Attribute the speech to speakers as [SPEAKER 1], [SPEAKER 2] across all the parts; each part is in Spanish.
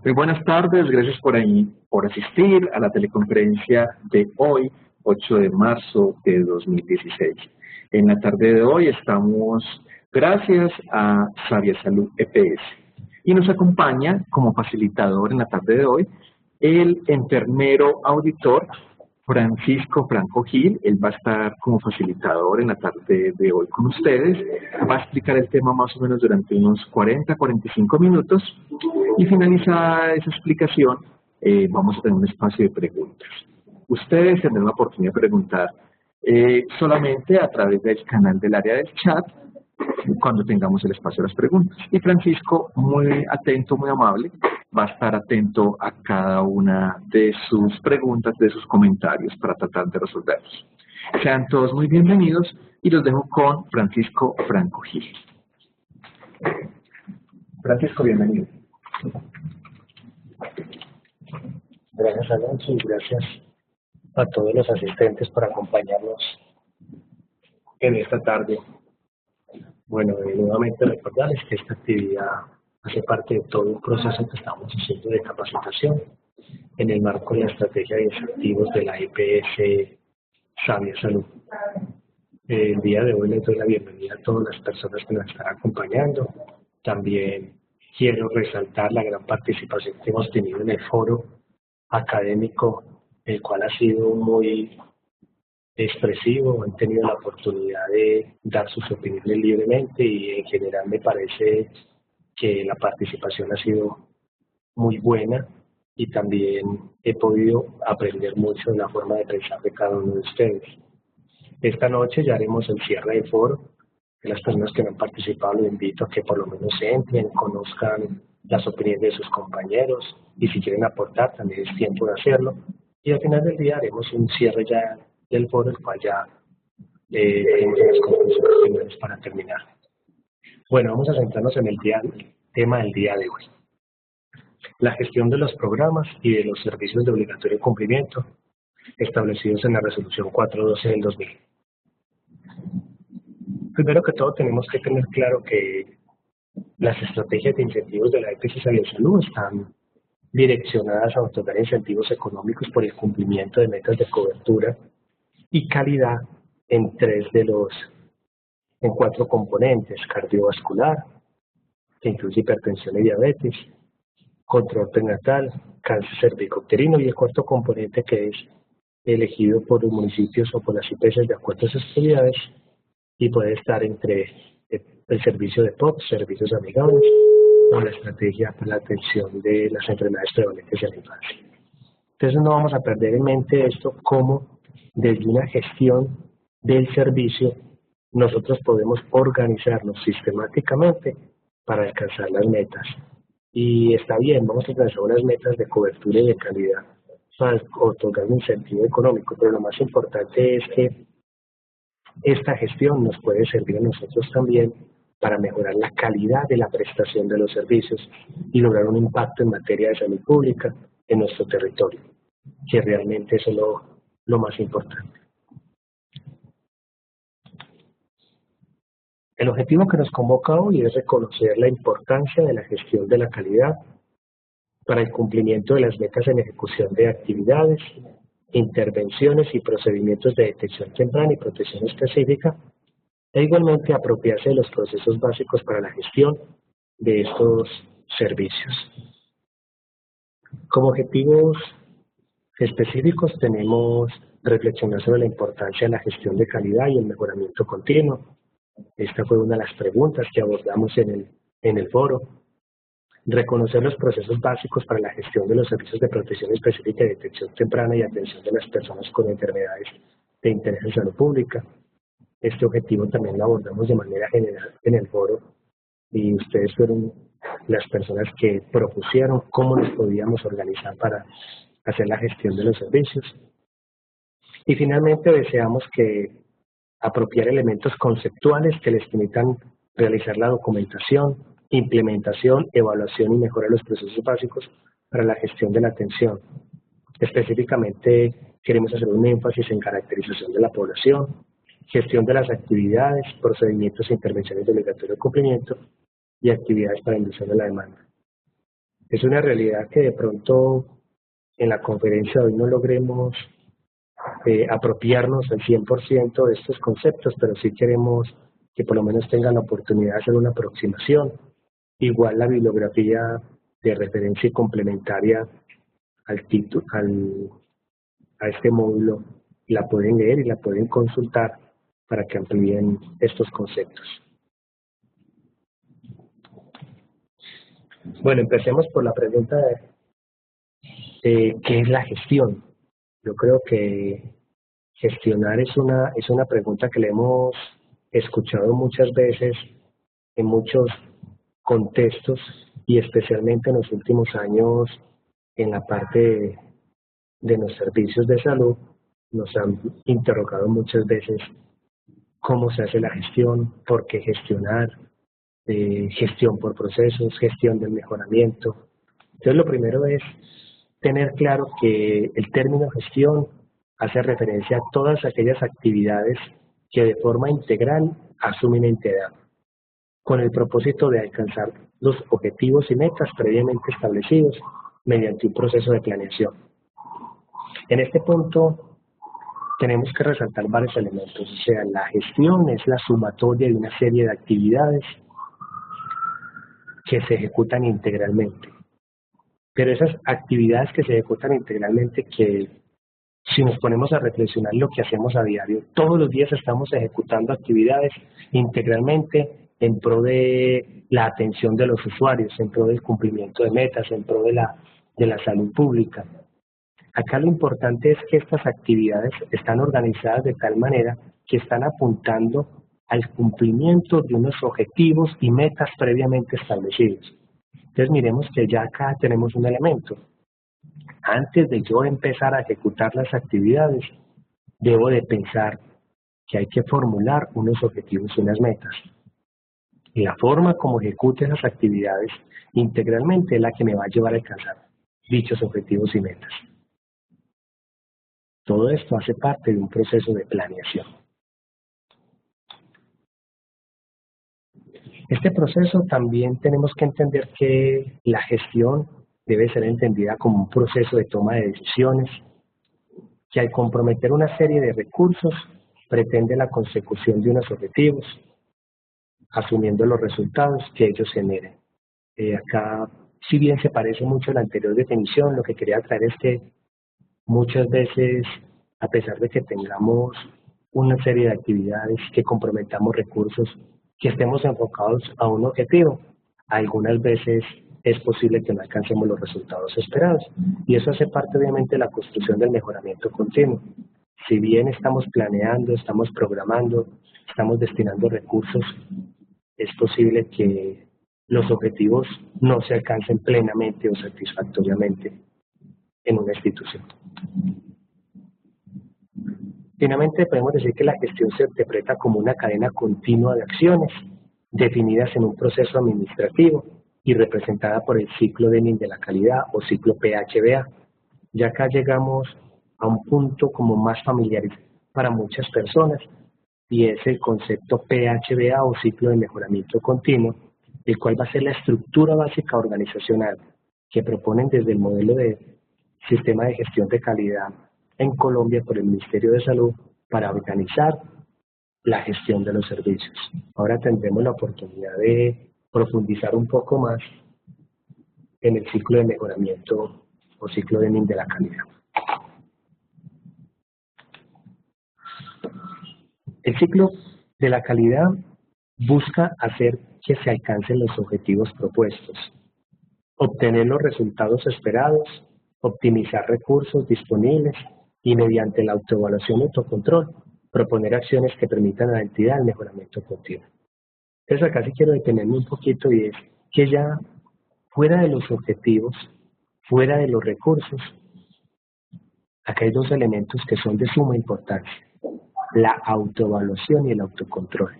[SPEAKER 1] Muy buenas tardes, gracias por asistir a la teleconferencia de hoy, 8 de marzo de 2016. En la tarde de hoy estamos gracias a Sabia Salud EPS y nos acompaña como facilitador en la tarde de hoy el enfermero auditor Francisco Franco Gil. Él va a estar como facilitador en la tarde de hoy con ustedes. Va a explicar el tema más o menos durante unos 40-45 minutos y finalizada esa explicación vamos a tener un espacio de preguntas. Ustedes tendrán la oportunidad de preguntar solamente a través del canal del área del chat cuando tengamos el espacio de las preguntas. Y Francisco, muy atento, muy amable, va a estar atento a cada una de sus preguntas, de sus comentarios para tratar de resolverlos. Sean todos muy bienvenidos y los dejo con Francisco Franco Gil. Francisco, bienvenido.
[SPEAKER 2] Gracias, Alonso, y gracias a todos los asistentes por acompañarnos en esta tarde. Bueno, nuevamente recordarles que esta actividad hace parte de todo un proceso que estamos haciendo de capacitación en el marco de la estrategia de incentivos de la EPS Sabia Salud. El día de hoy les doy la bienvenida a todas las personas que nos están acompañando. También quiero resaltar la gran participación que hemos tenido en el foro académico, el cual ha sido muy expresivo, han tenido la oportunidad de dar sus opiniones libremente y en general me parece que la participación ha sido muy buena y también he podido aprender mucho de la forma de pensar de cada uno de ustedes. Esta noche ya haremos el cierre del foro. De las personas que no han participado, los invito a que por lo menos entren, conozcan las opiniones de sus compañeros y si quieren aportar también es tiempo de hacerlo. Y al final del día haremos un cierre ya del foro, el cual ya haremos unas conclusiones finales para terminar. Bueno, vamos a centrarnos en el tema del día de hoy. La gestión de los programas y de los servicios de obligatorio cumplimiento establecidos en la resolución 412 del 2000. Primero que todo tenemos que tener claro que las estrategias de incentivos de la EPS Sabia Salud están direccionadas a otorgar incentivos económicos por el cumplimiento de metas de cobertura y calidad en cuatro componentes: cardiovascular, que incluye hipertensión y diabetes, control prenatal, cáncer cervicouterino, y el cuarto componente, que es elegido por los municipios o por las IPS de acuerdo a sus prioridades, y puede estar entre el servicio de POP, servicios amigables, o la estrategia para la atención de las enfermedades prevalentes en la infancia. Entonces no vamos a perder en mente esto, como desde una gestión del servicio nosotros podemos organizarnos sistemáticamente para alcanzar las metas. Y está bien, vamos a alcanzar unas metas de cobertura y de calidad para otorgar un incentivo económico, pero lo más importante es que esta gestión nos puede servir a nosotros también para mejorar la calidad de la prestación de los servicios y lograr un impacto en materia de salud pública en nuestro territorio, que realmente eso es lo más importante. El objetivo que nos convoca hoy es reconocer la importancia de la gestión de la calidad para el cumplimiento de las metas en ejecución de actividades, intervenciones y procedimientos de detección temprana y protección específica, e igualmente apropiarse de los procesos básicos para la gestión de estos servicios. Como objetivos específicos tenemos reflexionar sobre la importancia de la gestión de calidad y el mejoramiento continuo. Esta fue una de las preguntas que abordamos en el foro. Reconocer los procesos básicos para la gestión de los servicios de protección específica y detección temprana y atención de las personas con enfermedades de interés en salud pública. Este objetivo también lo abordamos de manera general en el foro y ustedes fueron las personas que propusieron cómo nos podíamos organizar para hacer la gestión de los servicios. Y finalmente deseamos que apropiar elementos conceptuales que les permitan realizar la documentación, implementación, evaluación y mejora de los procesos básicos para la gestión de la atención. Específicamente queremos hacer un énfasis en caracterización de la población, gestión de las actividades, procedimientos e intervenciones de obligatorio cumplimiento y actividades para inducción de la demanda. Es una realidad que de pronto en la conferencia de hoy no logremos apropiarnos al 100% de estos conceptos, pero sí queremos que por lo menos tengan la oportunidad de hacer una aproximación. Igual la bibliografía de referencia y complementaria al título, a este módulo, la pueden leer y la pueden consultar para que amplíen estos conceptos. Bueno, empecemos por la pregunta de ¿qué es la gestión? Yo creo que gestionar es una pregunta que le hemos escuchado muchas veces en muchos contextos y especialmente en los últimos años en la parte de los servicios de salud. Nos han interrogado muchas veces cómo se hace la gestión, por qué gestionar, gestión por procesos, gestión del mejoramiento. Entonces lo primero es tener claro que el término gestión hace referencia a todas aquellas actividades que de forma integral asumen entidad, con el propósito de alcanzar los objetivos y metas previamente establecidos mediante un proceso de planeación. En este punto tenemos que resaltar varios elementos, o sea, la gestión es la sumatoria de una serie de actividades que se ejecutan integralmente. Pero esas actividades que se ejecutan integralmente, que si nos ponemos a reflexionar lo que hacemos a diario, todos los días estamos ejecutando actividades integralmente en pro de la atención de los usuarios, en pro del cumplimiento de metas, en pro de la salud pública. Acá lo importante es que estas actividades están organizadas de tal manera que están apuntando al cumplimiento de unos objetivos y metas previamente establecidos. Entonces miremos que ya acá tenemos un elemento. Antes de yo empezar a ejecutar las actividades, debo de pensar que hay que formular unos objetivos y unas metas. Y la forma como ejecute esas actividades integralmente es la que me va a llevar a alcanzar dichos objetivos y metas. Todo esto hace parte de un proceso de planeación. Este proceso también tenemos que entender que la gestión debe ser entendida como un proceso de toma de decisiones que al comprometer una serie de recursos pretende la consecución de unos objetivos, asumiendo los resultados que ellos generen. Acá, si bien se parece mucho a la anterior definición, lo que quería traer es que muchas veces, a pesar de que tengamos una serie de actividades, que comprometamos recursos, que estemos enfocados a un objetivo, algunas veces es posible que no alcancemos los resultados esperados. Y eso hace parte obviamente de la construcción del mejoramiento continuo. Si bien estamos planeando, estamos programando, estamos destinando recursos, es posible que los objetivos no se alcancen plenamente o satisfactoriamente en una institución. Finalmente, podemos decir que la gestión se interpreta como una cadena continua de acciones definidas en un proceso administrativo y representada por el ciclo Deming de la calidad o ciclo PHBA. Ya acá llegamos a un punto como más familiar para muchas personas y es el concepto PHBA o ciclo de mejoramiento continuo, el cual va a ser la estructura básica organizacional que proponen desde el modelo de sistema de gestión de calidad en Colombia por el Ministerio de Salud para organizar la gestión de los servicios. Ahora tendremos la oportunidad de profundizar un poco más en el ciclo de mejoramiento o ciclo de la calidad. El ciclo de la calidad busca hacer que se alcancen los objetivos propuestos, obtener los resultados esperados, optimizar recursos disponibles y mediante la autoevaluación y autocontrol, proponer acciones que permitan a la entidad el mejoramiento continuo. Entonces acá sí quiero detenerme un poquito y es que ya fuera de los objetivos, fuera de los recursos, acá hay dos elementos que son de suma importancia: la autoevaluación y el autocontrol.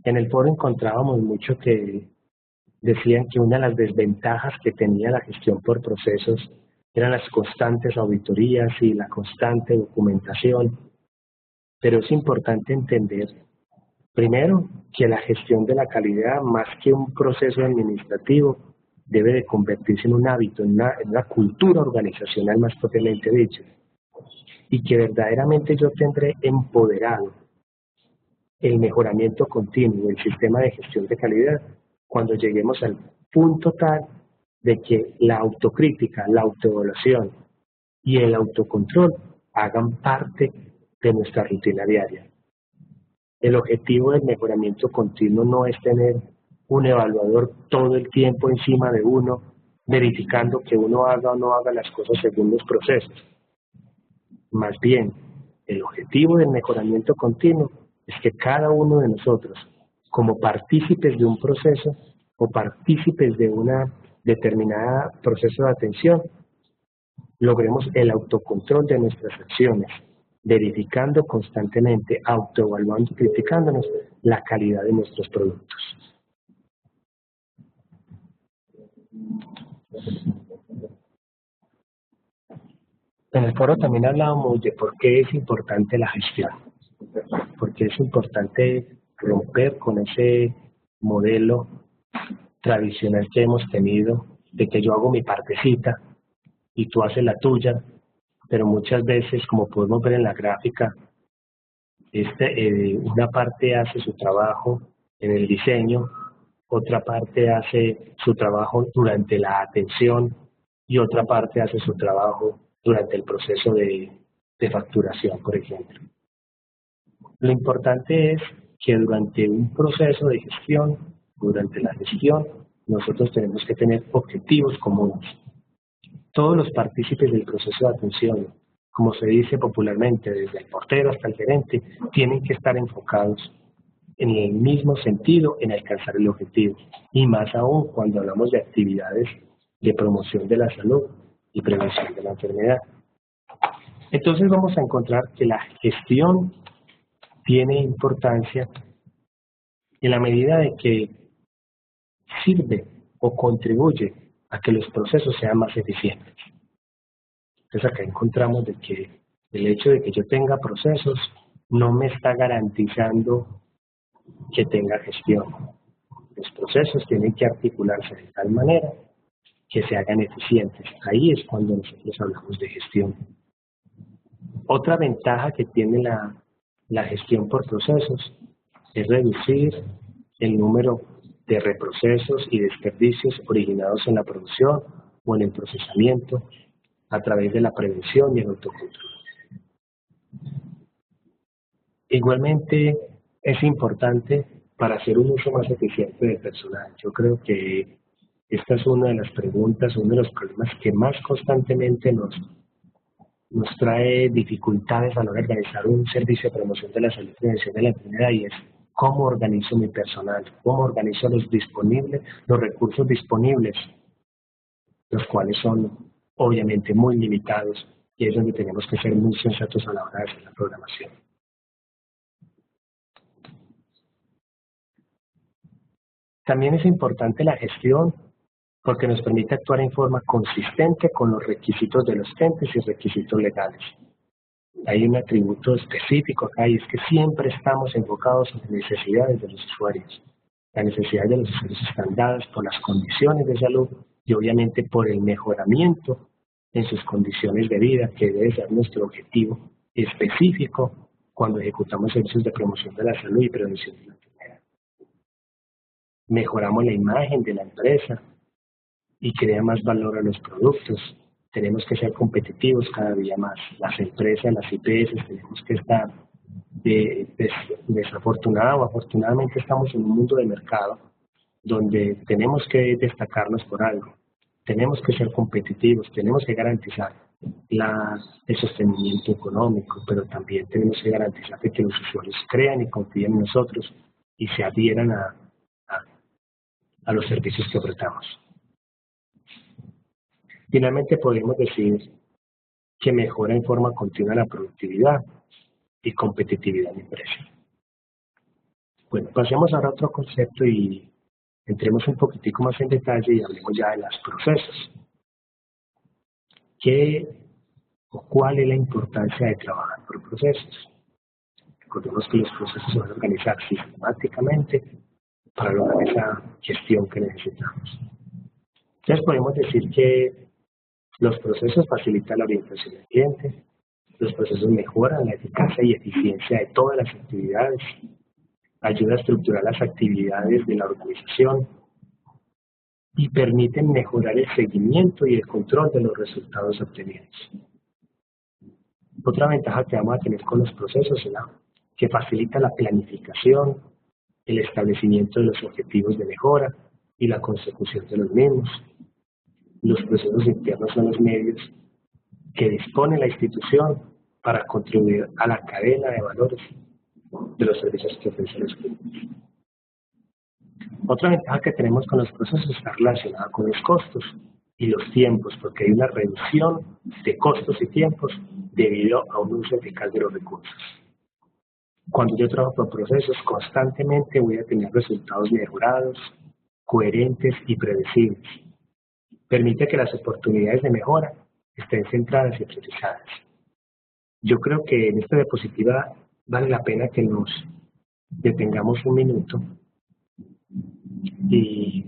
[SPEAKER 2] En el foro encontrábamos mucho que decían que una de las desventajas que tenía la gestión por procesos eran las constantes auditorías y la constante documentación. Pero es importante entender, primero, que la gestión de la calidad, más que un proceso administrativo, debe de convertirse en un hábito, en una cultura organizacional más propiamente dicha, y que verdaderamente yo tendré empoderado el mejoramiento continuo del sistema de gestión de calidad cuando lleguemos al punto tal de que la autocrítica, la autoevaluación y el autocontrol hagan parte de nuestra rutina diaria. El objetivo del mejoramiento continuo no es tener un evaluador todo el tiempo encima de uno, verificando que uno haga o no haga las cosas según los procesos. Más bien, el objetivo del mejoramiento continuo es que cada uno de nosotros, como partícipes de un proceso o partícipes de una determinada proceso de atención, logremos el autocontrol de nuestras acciones, verificando constantemente, autoevaluando y criticándonos la calidad de nuestros productos. En el foro también hablábamos de por qué es importante la gestión, porque es importante romper con ese modelo tradicional que hemos tenido de que yo hago mi partecita y tú haces la tuya, pero muchas veces, como podemos ver en la gráfica, una parte hace su trabajo en el diseño, otra parte hace su trabajo durante la atención y otra parte hace su trabajo durante el proceso de facturación, por ejemplo. Lo importante es que durante un proceso de gestión, durante la gestión, nosotros tenemos que tener objetivos comunes. Todos los partícipes del proceso de atención, como se dice popularmente, desde el portero hasta el gerente, tienen que estar enfocados en el mismo sentido en alcanzar el objetivo, y más aún cuando hablamos de actividades de promoción de la salud y prevención de la enfermedad. Entonces vamos a encontrar que la gestión tiene importancia en la medida de que sirve o contribuye a que los procesos sean más eficientes. Entonces acá encontramos de que el hecho de que yo tenga procesos no me está garantizando que tenga gestión. Los procesos tienen que articularse de tal manera que se hagan eficientes. Ahí es cuando nosotros hablamos de gestión. Otra ventaja que tiene la gestión por procesos es reducir el número de reprocesos y desperdicios originados en la producción o en el procesamiento a través de la prevención y el autocontrol. Igualmente es importante para hacer un uso más eficiente del personal. Yo creo que esta es una de las preguntas, uno de los problemas que más constantemente nos trae dificultades a la hora de organizar un servicio de promoción de la salud y prevención de la enfermedad, y es cómo organizo mi personal, cómo organizo los recursos disponibles, los cuales son obviamente muy limitados, y es donde tenemos que ser muy sensatos a la hora de hacer la programación. También es importante la gestión porque nos permite actuar en forma consistente con los requisitos de los entes y requisitos legales. Hay un atributo específico acá, y es que siempre estamos enfocados en las necesidades de los usuarios. Las necesidades de los usuarios están dadas por las condiciones de salud y obviamente por el mejoramiento en sus condiciones de vida, que debe ser nuestro objetivo específico cuando ejecutamos servicios de promoción de la salud y prevención de la enfermedad. Mejoramos la imagen de la empresa y crea más valor a los productos. Tenemos que ser competitivos cada día más. Las empresas, las IPS, tenemos que estar, desafortunada o afortunadamente estamos en un mundo de mercado donde tenemos que destacarnos por algo. Tenemos que ser competitivos, tenemos que garantizar el sostenimiento económico, pero también tenemos que garantizar que los usuarios crean y confíen en nosotros y se adhieran a los servicios que ofertamos. Finalmente podemos decir que mejora en forma continua la productividad y competitividad de la empresa. Bueno, pasemos ahora a otro concepto y entremos un poquitico más en detalle y hablemos ya de los procesos. ¿Cuál es la importancia de trabajar por procesos? Recordemos que los procesos se van a organizar sistemáticamente para lograr esa gestión que necesitamos. Entonces podemos decir que los procesos facilitan la orientación del cliente, los procesos mejoran la eficacia y eficiencia de todas las actividades, ayuda a estructurar las actividades de la organización y permiten mejorar el seguimiento y el control de los resultados obtenidos. Otra ventaja que vamos a tener con los procesos es que facilita la planificación, el establecimiento de los objetivos de mejora y la consecución de los mismos. Los procesos internos son los medios que dispone la institución para contribuir a la cadena de valores de los servicios que ofrecen los clientes. Otra ventaja que tenemos con los procesos está relacionada con los costos y los tiempos, porque hay una reducción de costos y tiempos debido a un uso eficaz de los recursos. Cuando yo trabajo con procesos, constantemente voy a tener resultados mejorados, coherentes y predecibles. Permite que las oportunidades de mejora estén centradas y priorizadas. Yo creo que en esta diapositiva vale la pena que nos detengamos un minuto y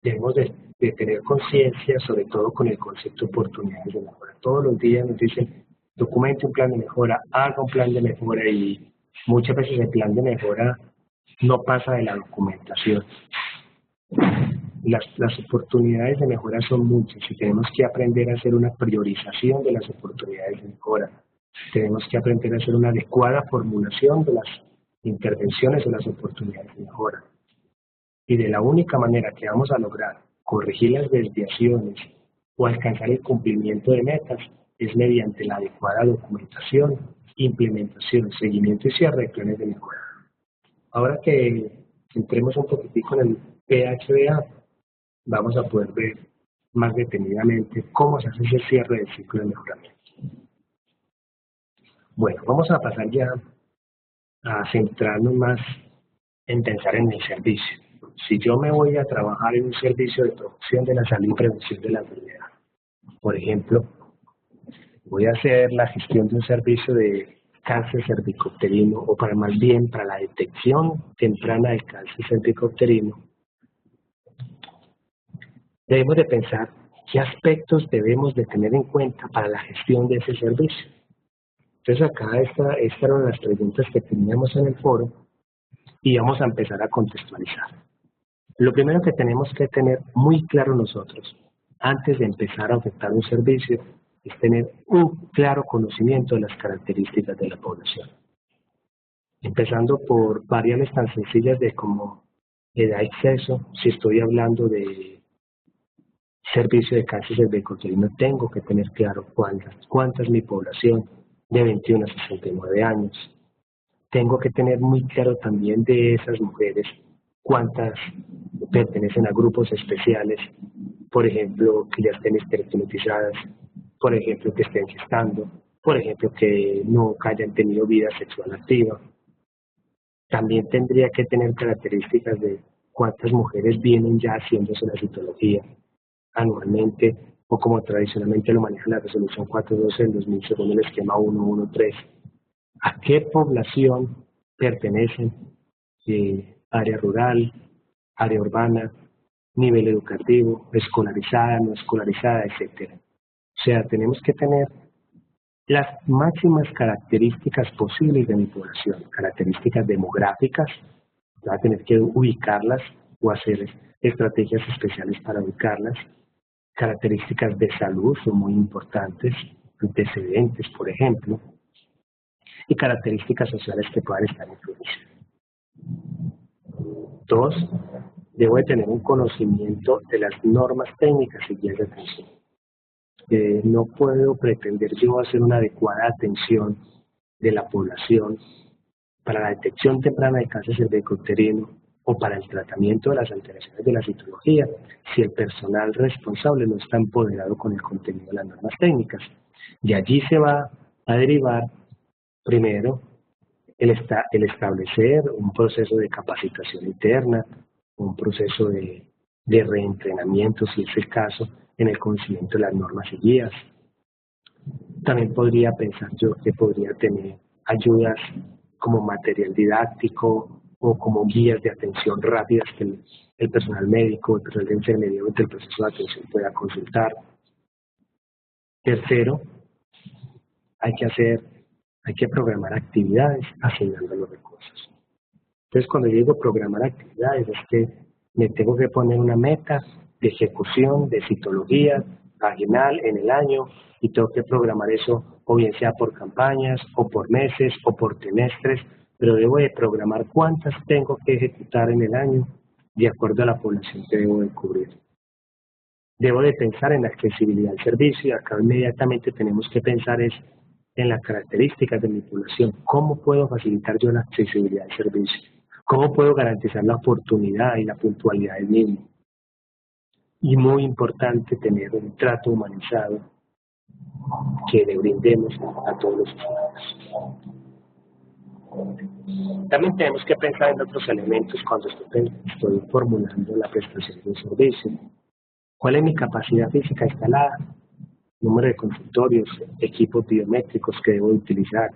[SPEAKER 2] debemos de tener conciencia, sobre todo con el concepto de oportunidades de mejora. Todos los días nos dicen, documente un plan de mejora, haga un plan de mejora, y muchas veces el plan de mejora no pasa de la documentación. Las oportunidades de mejora son muchas y tenemos que aprender a hacer una priorización de las oportunidades de mejora. Tenemos que aprender a hacer una adecuada formulación de las intervenciones o las oportunidades de mejora. Y de la única manera que vamos a lograr corregir las desviaciones o alcanzar el cumplimiento de metas es mediante la adecuada documentación, implementación, seguimiento y cierre de planes de mejora. Ahora que entremos un poquitico en el PHBA, vamos a poder ver más detenidamente cómo se hace ese cierre del ciclo de mejoramiento. Bueno, vamos a pasar ya a centrarnos más en pensar en el servicio. Si yo me voy a trabajar en un servicio de promoción de la salud y prevención de la enfermedad, por ejemplo, voy a hacer la gestión de un servicio de cáncer cervicouterino, o más bien para la detección temprana del cáncer cervicouterino, debemos de pensar qué aspectos debemos de tener en cuenta para la gestión de ese servicio. Entonces acá estas eran las preguntas que teníamos en el foro y vamos a empezar a contextualizar. Lo primero que tenemos que tener muy claro nosotros, antes de empezar a ofertar un servicio, es tener un claro conocimiento de las características de la población. Empezando por variables tan sencillas de como edad y sexo. Si estoy hablando de servicio de cáncer cervicouterino, tengo que tener claro cuánta es mi población de 21 a 69 años. Tengo que tener muy claro también de esas mujeres cuántas pertenecen a grupos especiales, por ejemplo, que ya estén estereotipizadas, por ejemplo, que estén gestando, por ejemplo, que nunca hayan tenido vida sexual activa. También tendría que tener características de cuántas mujeres vienen ya haciéndose la citología anualmente, o como tradicionalmente lo maneja la resolución 412 del 2000 según el esquema 113. ¿A qué población pertenecen? Área rural, área urbana, nivel educativo, escolarizada, no escolarizada, etcétera. O sea, tenemos que tener las máximas características posibles de mi población, características demográficas, voy a tener que ubicarlas o hacer estrategias especiales para ubicarlas. Características de salud son muy importantes, antecedentes, por ejemplo, y características sociales que puedan estar influenciando. 2, debo de tener un conocimiento de las normas técnicas y guías de atención. No puedo pretender yo hacer una adecuada atención de la población para la detección temprana de cáncer cervicouterino o para el tratamiento de las alteraciones de la citología si el personal responsable no está empoderado con el contenido de las normas técnicas. De allí se va a derivar, primero, el establecer un proceso de capacitación interna, un proceso de reentrenamiento, si es el caso, en el conocimiento de las normas y guías. También podría pensar yo que podría tener ayudas como material didáctico o como guías de atención rápidas que el personal médico, el personal de enfermería durante el proceso de atención pueda consultar. Tercero, hay que programar actividades asignando los recursos. Entonces, cuando yo digo programar actividades, es que me tengo que poner una meta de ejecución, de citología, vaginal en el año, y tengo que programar eso, o bien sea por campañas, o por meses, o por trimestres, pero debo de programar cuántas tengo que ejecutar en el año, de acuerdo a la población que debo de cubrir. Debo de pensar en la accesibilidad al servicio, y acá inmediatamente tenemos que pensar en las características de mi población. ¿Cómo puedo facilitar yo la accesibilidad al servicio? ¿Cómo puedo garantizar la oportunidad y la puntualidad del mismo? Y muy importante, tener un trato humanizado que le brindemos a todos los usuarios. También tenemos que pensar en otros elementos cuando estoy formulando la prestación de un servicio. ¿Cuál es mi capacidad física instalada? Número de consultorios, equipos biométricos que debo utilizar.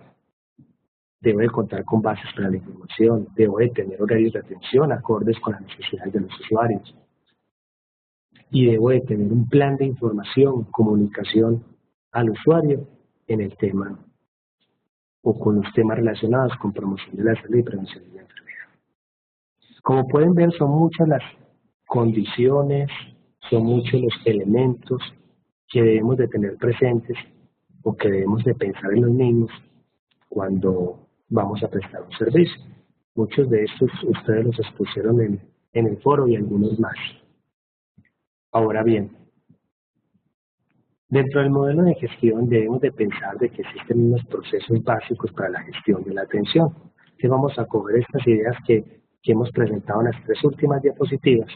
[SPEAKER 2] Debo de contar con bases para la información. Debo de tener horarios de atención acordes con las necesidades de los usuarios. Y debo de tener un plan de información, comunicación al usuario en el tema o con los temas relacionados con promoción de la salud y prevención de la enfermedad. Como pueden ver, son muchas las condiciones, son muchos los elementos que debemos de tener presentes o que debemos de pensar en los mismos cuando vamos a prestar un servicio. Muchos de estos ustedes los expusieron en el foro y algunos más. Ahora bien, dentro del modelo de gestión debemos de pensar de que existen unos procesos básicos para la gestión de la atención. Que vamos a coger estas ideas que hemos presentado en las 3 últimas diapositivas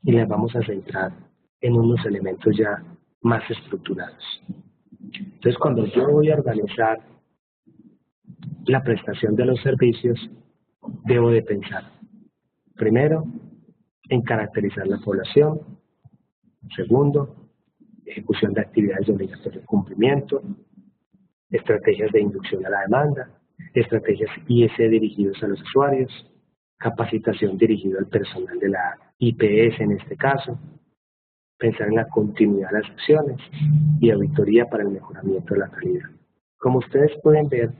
[SPEAKER 2] y las vamos a centrar en unos elementos ya más estructurados. Entonces, cuando yo voy a organizar la prestación de los servicios, debo de pensar, primero, en caracterizar la población. Segundo, ejecución de actividades de obligatorio cumplimiento, estrategias de inducción a la demanda, estrategias IS dirigidos a los usuarios, capacitación dirigida al personal de la IPS en este caso, pensar en la continuidad de las acciones y auditoría para el mejoramiento de la calidad. Como ustedes pueden ver,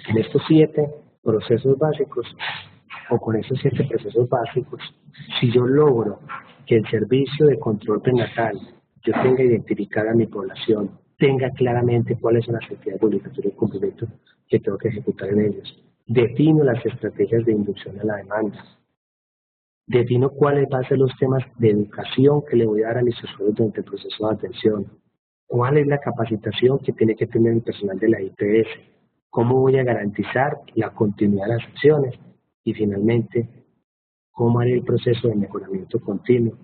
[SPEAKER 2] en estos 7 procesos básicos, o con esos 7 procesos básicos, si yo logro que el servicio de control prenatal, yo tenga identificada a mi población, tenga claramente cuáles son las actividades obligatorias de cumplimiento que tengo que ejecutar en ellos, defino las estrategias de inducción a la demanda, defino cuáles van a ser los temas de educación que le voy a dar a mis usuarios durante el proceso de atención, cuál es la capacitación que tiene que tener el personal de la IPS, cómo voy a garantizar la continuidad de las acciones y finalmente cómo haré el proceso de mejoramiento continuo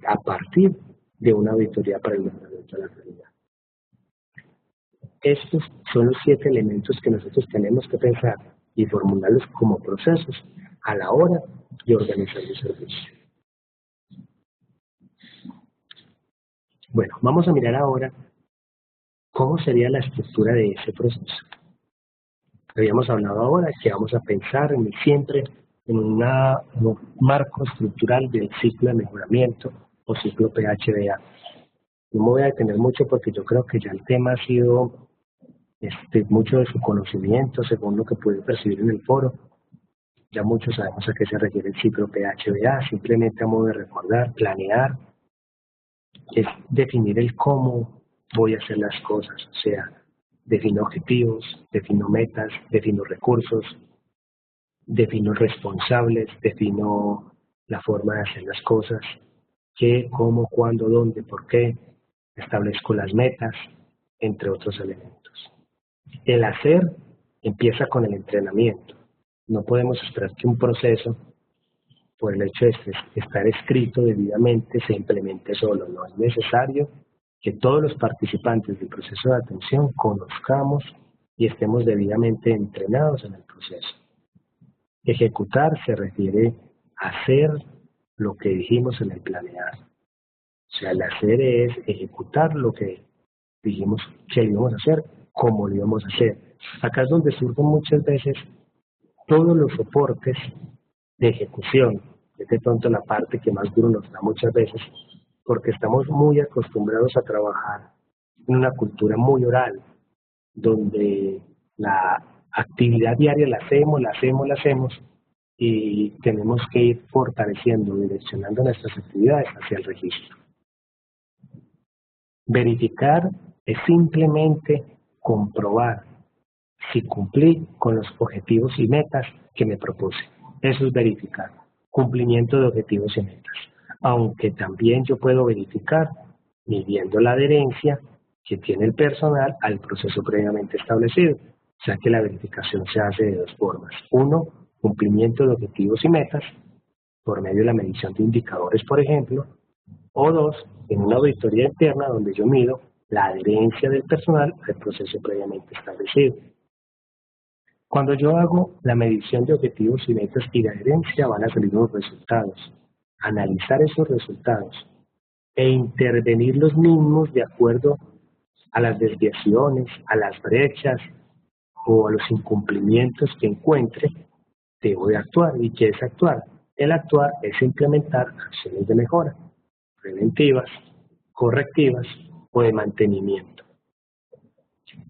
[SPEAKER 2] a partir de una auditoría para el mejoramiento de la calidad. Estos son los 7 elementos que nosotros tenemos que pensar y formularlos como procesos a la hora de organizar el servicio. Bueno, vamos a mirar ahora cómo sería la estructura de ese proceso. Habíamos hablado ahora que vamos a pensar siempre en un marco estructural del ciclo de mejoramiento o ciclo PHDA. No me voy a detener mucho porque yo creo que ya el tema ha sido mucho de su conocimiento según lo que pude percibir en el foro. Ya muchos sabemos a qué se refiere el ciclo PHDA, simplemente a modo de recordar, planear, es definir el cómo voy a hacer las cosas, o sea, defino objetivos, defino metas, defino recursos, defino responsables, defino la forma de hacer las cosas, qué, cómo, cuándo, dónde, por qué, establezco las metas, entre otros elementos. El hacer empieza con el entrenamiento. No podemos esperar que un proceso, por el hecho de estar escrito debidamente, se implemente solo. No es necesario que todos los participantes del proceso de atención conozcamos y estemos debidamente entrenados en el proceso. Ejecutar se refiere a hacer lo que dijimos en el planear. O sea, el hacer es ejecutar lo que dijimos que íbamos a hacer, como lo íbamos a hacer. Acá es donde surgen muchas veces todos los soportes de ejecución, es de pronto la parte que más duro nos da muchas veces, porque estamos muy acostumbrados a trabajar en una cultura muy oral, donde la actividad diaria la hacemos, y tenemos que ir fortaleciendo, direccionando nuestras actividades hacia el registro. Verificar es simplemente comprobar si cumplí con los objetivos y metas que me propuse. Eso es verificar, cumplimiento de objetivos y metas. Aunque también yo puedo verificar midiendo la adherencia que tiene el personal al proceso previamente establecido. O sea que la verificación se hace de dos formas. Uno, cumplimiento de objetivos y metas por medio de la medición de indicadores, por ejemplo. O dos, en una auditoría interna donde yo mido la adherencia del personal al proceso previamente establecido. Cuando yo hago la medición de objetivos y metas y de adherencia, van a salir unos resultados. Analizar esos resultados e intervenir los mismos de acuerdo a las desviaciones, a las brechas o a los incumplimientos que encuentre, debo de actuar. ¿Y qué es actuar? El actuar es implementar acciones de mejora, preventivas, correctivas o de mantenimiento.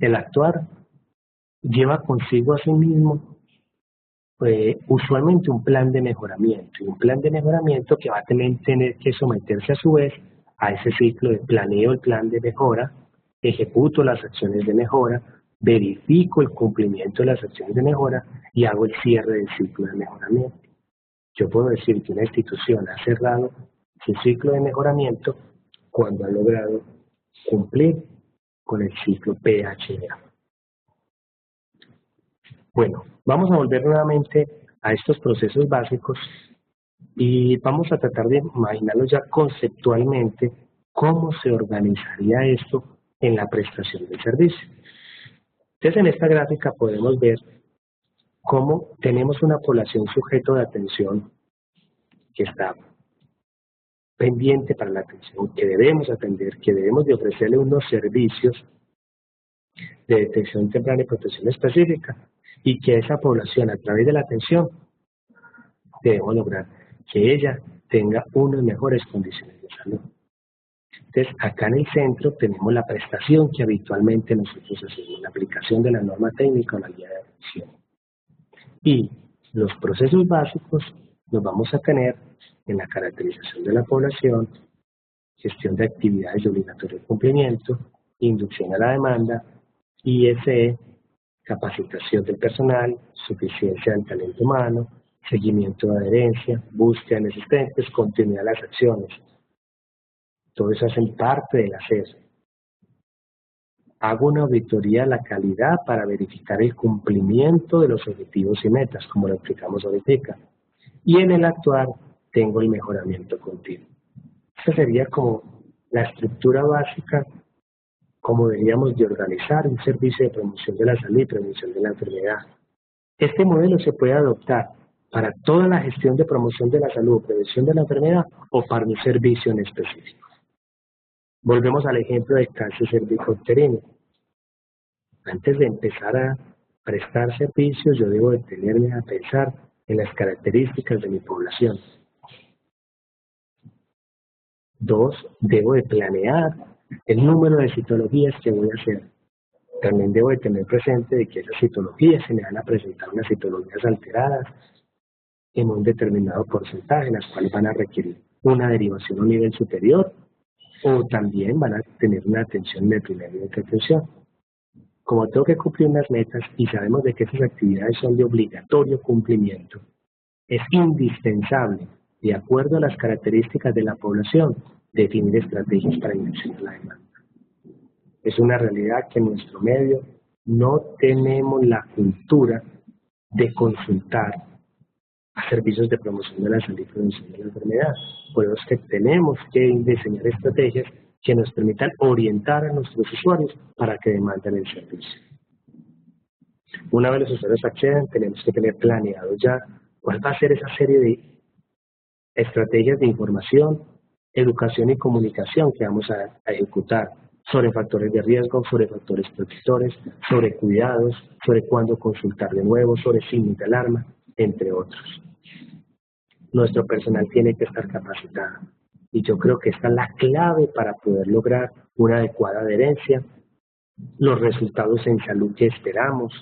[SPEAKER 2] El actuar lleva consigo a sí mismo usualmente un plan de mejoramiento, y un plan de mejoramiento que va a tener que someterse a su vez a ese ciclo de planeo el plan de mejora, ejecuto las acciones de mejora, verifico el cumplimiento de las acciones de mejora y hago el cierre del ciclo de mejoramiento. Yo puedo decir que una institución ha cerrado su ciclo de mejoramiento cuando ha logrado cumplir con el ciclo PHDA. Bueno, vamos a volver nuevamente a estos procesos básicos y vamos a tratar de imaginarnos ya conceptualmente cómo se organizaría esto en la prestación del servicio. Entonces, en esta gráfica podemos ver cómo tenemos una población sujeto de atención que está pendiente para la atención, que debemos atender, que debemos de ofrecerle unos servicios de detección temprana y protección específica, y que esa población, a través de la atención, debemos lograr que ella tenga unas mejores condiciones de salud. Entonces, acá en el centro tenemos la prestación que habitualmente nosotros hacemos, la aplicación de la norma técnica o la guía de atención. Y los procesos básicos los vamos a tener en la caracterización de la población, gestión de actividades de obligatorio cumplimiento, inducción a la demanda, ISE, capacitación del personal, suficiencia del talento humano, seguimiento de adherencia, búsqueda de asistentes, continuidad de las acciones. Todo eso hacen parte del hacer. Hago una auditoría de la calidad para verificar el cumplimiento de los objetivos y metas, como lo explicamos ahorita. Y en el actuar tengo el mejoramiento continuo. Esa sería como la estructura básica, como deberíamos de organizar un servicio de promoción de la salud y prevención de la enfermedad. Este modelo se puede adoptar para toda la gestión de promoción de la salud o prevención de la enfermedad o para un servicio en específico. Volvemos al ejemplo del cáncer cervicouterino. Antes de empezar a prestar servicios, yo debo detenerme a pensar en las características de mi población. 2, debo de planear el número de citologías que voy a hacer. También debo de tener presente de que esas citologías se me van a presentar unas citologías alteradas en un determinado porcentaje, las cuales van a requerir una derivación a un nivel superior o también van a tener una atención en el primer nivel de atención. Como tengo que cumplir unas metas y sabemos de que esas actividades son de obligatorio cumplimiento, es indispensable, de acuerdo a las características de la población, definir estrategias para inducir la demanda. Es una realidad que en nuestro medio no tenemos la cultura de consultar a servicios de promoción de la salud y prevención de la enfermedad. Por eso es que tenemos que diseñar estrategias que nos permitan orientar a nuestros usuarios para que demanden el servicio. Una vez los usuarios accedan, tenemos que tener planeado ya cuál va a ser esa serie de estrategias de información, educación y comunicación que vamos a ejecutar sobre factores de riesgo, sobre factores protectores, sobre cuidados, sobre cuándo consultar de nuevo, sobre signos de alarma, entre otros. nuestro personal tiene que estar capacitado. Y yo creo que esta es la clave para poder lograr una adecuada adherencia, los resultados en salud que esperamos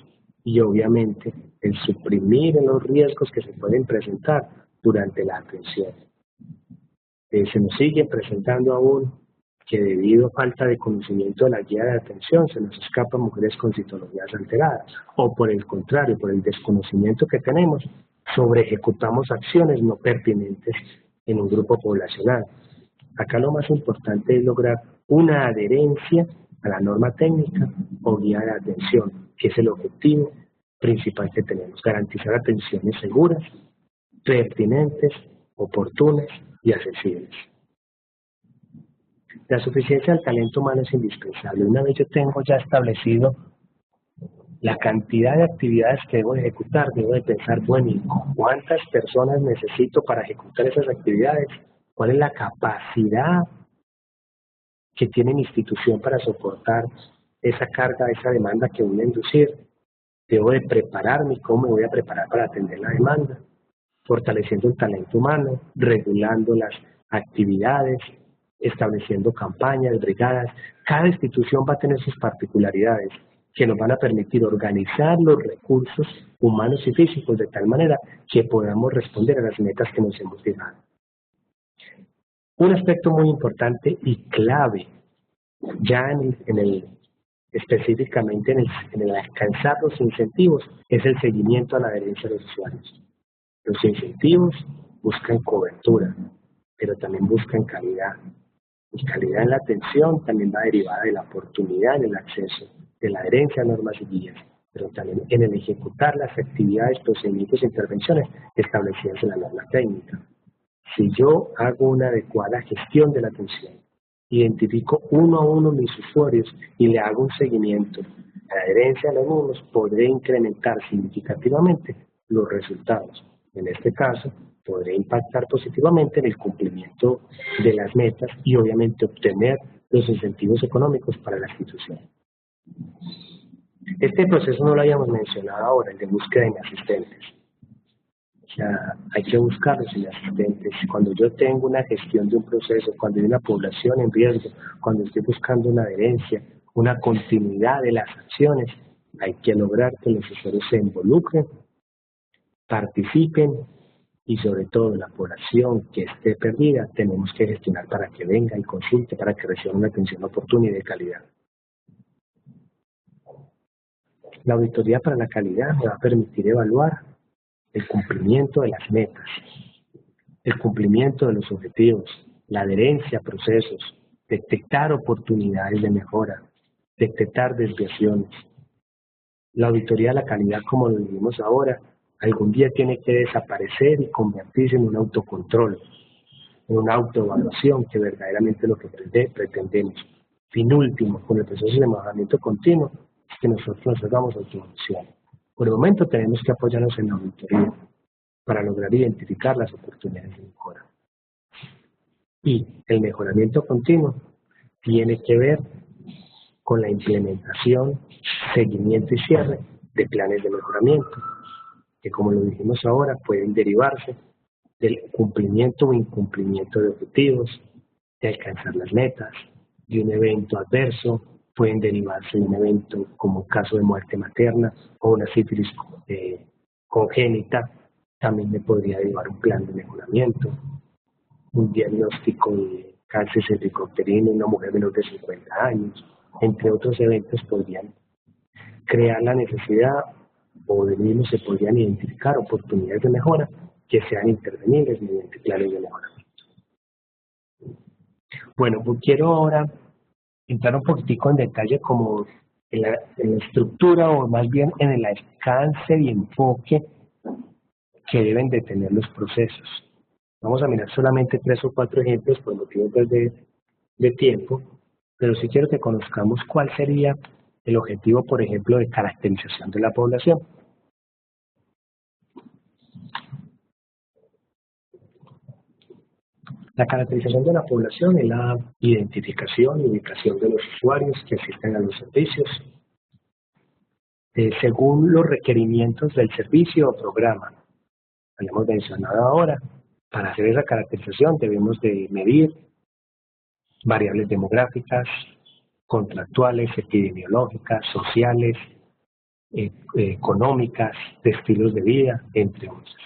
[SPEAKER 2] y obviamente el suprimir los riesgos que se pueden presentar durante la atención. Se nos sigue presentando aún que debido a falta de conocimiento de la guía de atención se nos escapan mujeres con citologías alteradas o por el contrario, por el desconocimiento que tenemos, sobre ejecutamos acciones no pertinentes en un grupo poblacional. Acá lo más importante es lograr una adherencia a la norma técnica o guía de atención, que es el objetivo principal que tenemos, garantizar atenciones seguras, pertinentes, oportunas y accesibles. La suficiencia del talento humano es indispensable. Una vez yo tengo ya establecido la cantidad de actividades que debo ejecutar, debo de pensar, bueno, ¿y cuántas personas necesito para ejecutar esas actividades? ¿Cuál es la capacidad que tiene mi institución para soportar esa carga, esa demanda que voy a inducir? Debo de prepararme, ¿cómo me voy a preparar para atender la demanda? Fortaleciendo el talento humano, regulando las actividades, estableciendo campañas, brigadas. Cada institución va a tener sus particularidades que nos van a permitir organizar los recursos humanos y físicos de tal manera que podamos responder a las metas que nos hemos fijado. Un aspecto muy importante y clave, ya específicamente en el alcanzar los incentivos, es el seguimiento a la adherencia de los usuarios. Los incentivos buscan cobertura, pero también buscan calidad. Y calidad en la atención también va derivada de la oportunidad en el acceso, de la adherencia a normas y guías, pero también en el ejecutar las actividades, procedimientos e intervenciones establecidas en la norma técnica. Si yo hago una adecuada gestión de la atención, identifico uno a uno mis usuarios y le hago un seguimiento, la adherencia a los mismos, podré incrementar significativamente los resultados. En este caso, podré impactar positivamente en el cumplimiento de las metas y obviamente obtener los incentivos económicos para la institución. Este proceso no lo habíamos mencionado ahora, el de búsqueda de asistentes. O sea, hay que buscar los asistentes. Cuando yo tengo una gestión de un proceso, cuando hay una población en riesgo, cuando estoy buscando una adherencia, una continuidad de las acciones, hay que lograr que los usuarios se involucren, participen y sobre todo la población que esté perdida tenemos que gestionar para que venga y consulte, para que reciba una atención oportuna y de calidad. La auditoría para la calidad me va a permitir evaluar el cumplimiento de las metas, el cumplimiento de los objetivos, la adherencia a procesos, detectar oportunidades de mejora, detectar desviaciones. La auditoría de la calidad, como lo vimos ahora, algún día tiene que desaparecer y convertirse en un autocontrol, en una autoevaluación que verdaderamente es lo que pretendemos. Fin último, con el proceso de mejoramiento continuo, es que nosotros nos hagamos autoevaluación. Por el momento tenemos que apoyarnos en la auditoría para lograr identificar las oportunidades de mejora. Y el mejoramiento continuo tiene que ver con la implementación, seguimiento y cierre de planes de mejoramiento, que como lo dijimos ahora, pueden derivarse del cumplimiento o incumplimiento de objetivos, de alcanzar las metas, de un evento adverso, pueden derivarse de un evento como un caso de muerte materna o una sífilis congénita, también me podría derivar un plan de mejoramiento, un diagnóstico de cáncer cervicouterino en una mujer menor de 50 años, entre otros eventos podrían crear la necesidad o de mismo se podrían identificar oportunidades de mejora que sean intervenibles mediante planes de mejoramiento. Bueno, pues quiero ahora entrar un poquitico en detalle como en la estructura o más bien en el alcance y enfoque que deben de tener los procesos. Vamos a mirar solamente 3 o 4 ejemplos por motivos de tiempo, pero sí quiero que conozcamos cuál sería el objetivo, por ejemplo, de caracterización de la población. La caracterización de la población es la identificación y ubicación de los usuarios que asisten a los servicios, según los requerimientos del servicio o programa. Lo hemos mencionado ahora, Para hacer esa caracterización debemos de medir variables demográficas, contractuales, epidemiológicas, sociales, económicas, de estilos de vida, entre otras.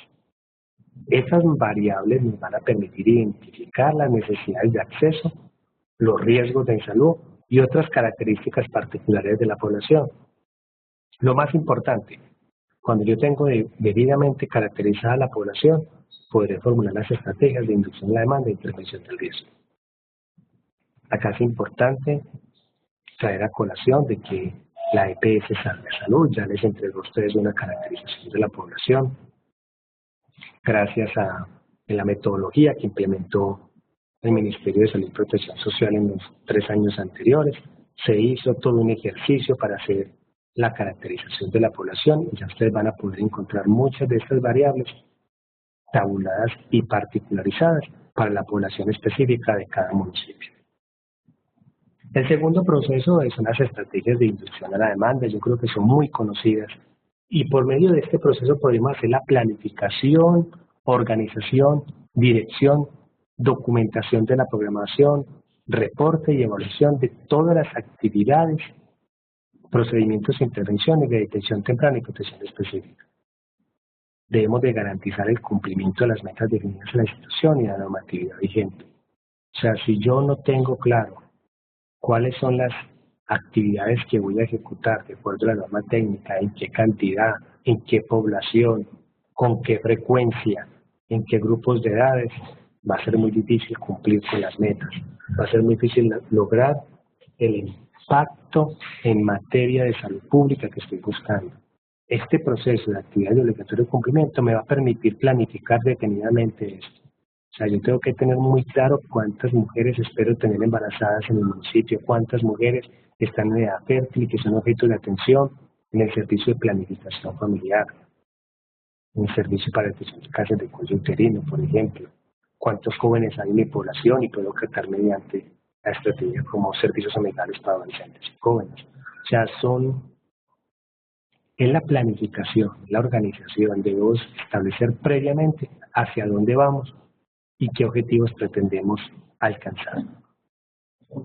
[SPEAKER 2] Estas variables nos van a permitir identificar las necesidades de acceso, los riesgos de salud y otras características particulares de la población. Lo más importante, cuando yo tengo debidamente caracterizada la población, podré formular las estrategias de inducción de la demanda e intervención del riesgo. Acá es importante traer a colación de que la EPS Salud ya les entregó a ustedes una caracterización de la población gracias a la metodología que implementó el Ministerio de Salud y Protección Social en los 3 años anteriores. Se hizo todo un ejercicio para hacer la caracterización de la población y ya ustedes van a poder encontrar muchas de estas variables tabuladas y particularizadas para la población específica de cada municipio. El segundo proceso son las estrategias de inducción a la demanda. Yo creo que son muy conocidas y por medio de este proceso podemos hacer la planificación, organización, dirección, documentación de la programación, reporte y evaluación de todas las actividades, procedimientos de intervención y de detección temprana y protección específica. Debemos de garantizar el cumplimiento de las metas definidas en la institución y la normatividad vigente. O sea, si yo no tengo claro cuáles son las actividades que voy a ejecutar de acuerdo a la norma técnica, en qué cantidad, en qué población, con qué frecuencia, en qué grupos de edades, va a ser muy difícil cumplir con las metas. Va a ser muy difícil lograr el impacto en materia de salud pública que estoy buscando. Este proceso de actividad de obligatorio cumplimiento me va a permitir planificar detenidamente esto. O sea, yo tengo que tener muy claro cuántas mujeres espero tener embarazadas en el municipio, cuántas mujeres están en edad fértil y que son objeto de atención en el servicio de planificación familiar, en el servicio para detección de cáncer de cuello uterino, por ejemplo. Cuántos jóvenes hay en mi población y puedo tratar mediante la estrategia como servicios amigales para adolescentes y jóvenes. O sea, en la planificación, la organización, debemos establecer previamente hacia dónde vamos y qué objetivos pretendemos alcanzar.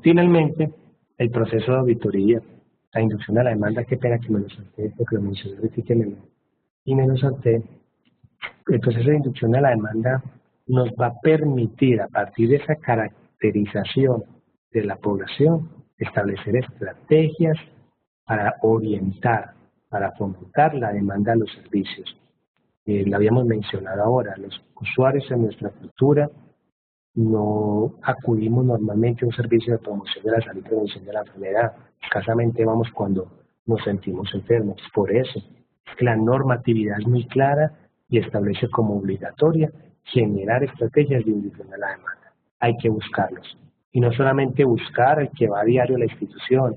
[SPEAKER 2] Finalmente, el proceso de auditoría, la inducción a la demanda, qué pena que me lo salté, porque lo mencioné ahorita y me lo salté. El proceso de inducción a la demanda nos va a permitir, a partir de esa caracterización de la población, establecer estrategias para orientar, para fomentar la demanda de los servicios. Lo habíamos mencionado ahora, los usuarios en nuestra cultura no acudimos normalmente a un servicio de promoción de la salud y prevención de la enfermedad. Escasamente vamos cuando nos sentimos enfermos. Por eso, la normatividad es muy clara y establece como obligatoria generar estrategias de inducción a la demanda. Hay que buscarlos. Y no solamente buscar el que va a diario a la institución,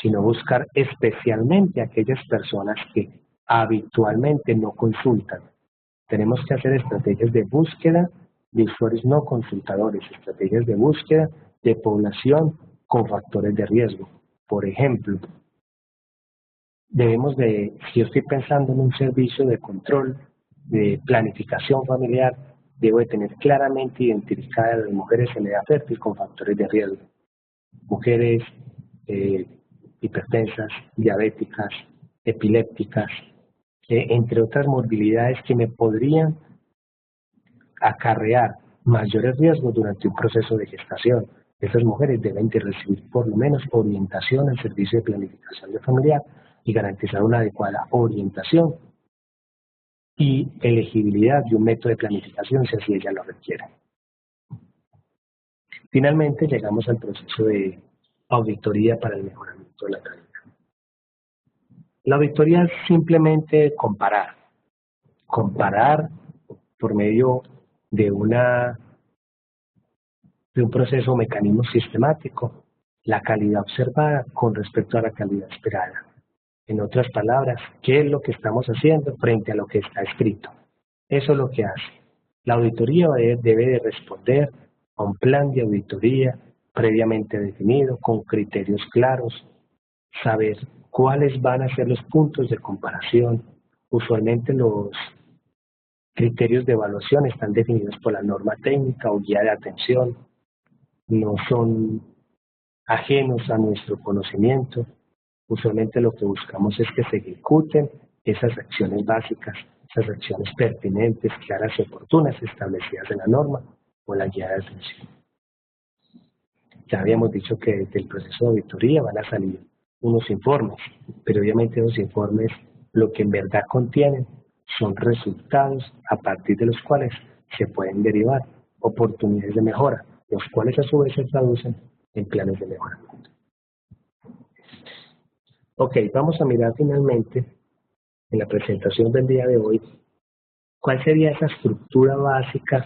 [SPEAKER 2] sino buscar especialmente a aquellas personas que habitualmente no consultan. Tenemos que hacer estrategias de búsqueda de usuarios no consultadores, estrategias de búsqueda de población con factores de riesgo. Por ejemplo, si yo estoy pensando en un servicio de control, de planificación familiar, debo de tener claramente identificadas las mujeres en edad fértil con factores de riesgo. Mujeres hipertensas, diabéticas, epilépticas, entre otras morbilidades que me podrían acarrear mayores riesgos durante un proceso de gestación. Estas mujeres deben de recibir por lo menos orientación al servicio de planificación de familiar y garantizar una adecuada orientación y elegibilidad de un método de planificación si así ella lo requiere. Finalmente llegamos al proceso de auditoría para el mejoramiento de la calidad. La auditoría es simplemente comparar por medio de un proceso o mecanismo sistemático la calidad observada con respecto a la calidad esperada. En otras palabras, ¿qué es lo que estamos haciendo frente a lo que está escrito? Eso es lo que hace. La auditoría debe de responder a un plan de auditoría previamente definido, con criterios claros, saber cuáles van a ser los puntos de comparación. Usualmente los criterios de evaluación están definidos por la norma técnica o guía de atención, no son ajenos a nuestro conocimiento. Usualmente lo que buscamos es que se ejecuten esas acciones básicas, esas acciones pertinentes, claras y oportunas establecidas en la norma o la guía de atención. Ya habíamos dicho que desde el proceso de auditoría van a salir unos informes, pero obviamente esos informes lo que en verdad contienen son resultados a partir de los cuales se pueden derivar oportunidades de mejora, los cuales a su vez se traducen en planes de mejoramiento. Ok, vamos a mirar finalmente en la presentación del día de hoy cuál sería esa estructura básica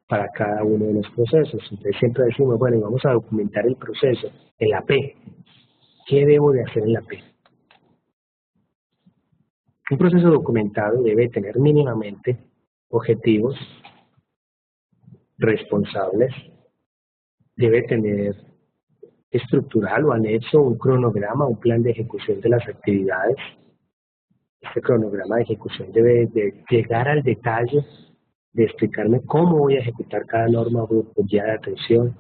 [SPEAKER 2] para cada uno de los procesos. Entonces siempre decimos, bueno, vamos a documentar el proceso en la P. ¿Qué debo de hacer en la P? Un proceso documentado debe tener mínimamente objetivos responsables, debe tener estructural o anexo un cronograma, un plan de ejecución de las actividades. Este cronograma de ejecución debe de llegar al detalle de explicarme cómo voy a ejecutar cada norma o guía de atención.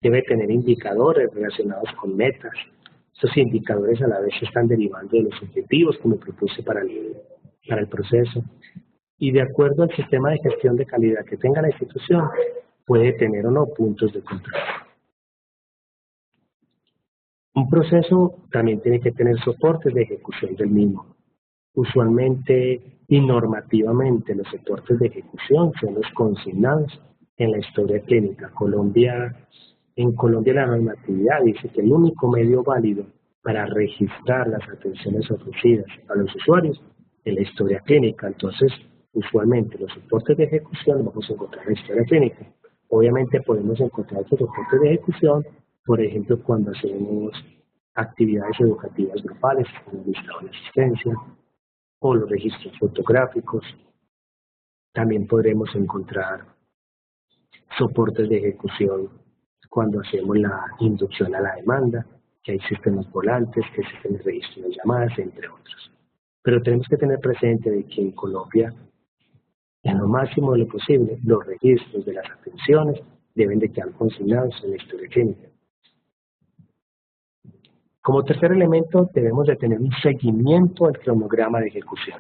[SPEAKER 2] Debe tener indicadores relacionados con metas. Estos indicadores a la vez se están derivando de los objetivos que me propuse para el proceso. Y de acuerdo al sistema de gestión de calidad que tenga la institución, puede tener o no puntos de control. Un proceso también tiene que tener soportes de ejecución del mismo. Usualmente y normativamente los soportes de ejecución son los consignados en la historia clínica. En Colombia la normatividad dice que el único medio válido para registrar las atenciones ofrecidas a los usuarios es la historia clínica. Entonces, usualmente los soportes de ejecución los vamos a encontrar en la historia clínica. Obviamente podemos encontrar otros soportes de ejecución, por ejemplo, cuando hacemos actividades educativas grupales, como el listado de asistencia, o los registros fotográficos. También podremos encontrar soportes de ejecución cuando hacemos la inducción a la demanda, que hay sistemas volantes, que existen el registro de llamadas, entre otros. Pero tenemos que tener presente de que en Colombia, en lo máximo de lo posible, los registros de las atenciones deben de quedar consignados en la historia clínica. Como tercer elemento, debemos de tener un seguimiento al cronograma de ejecución.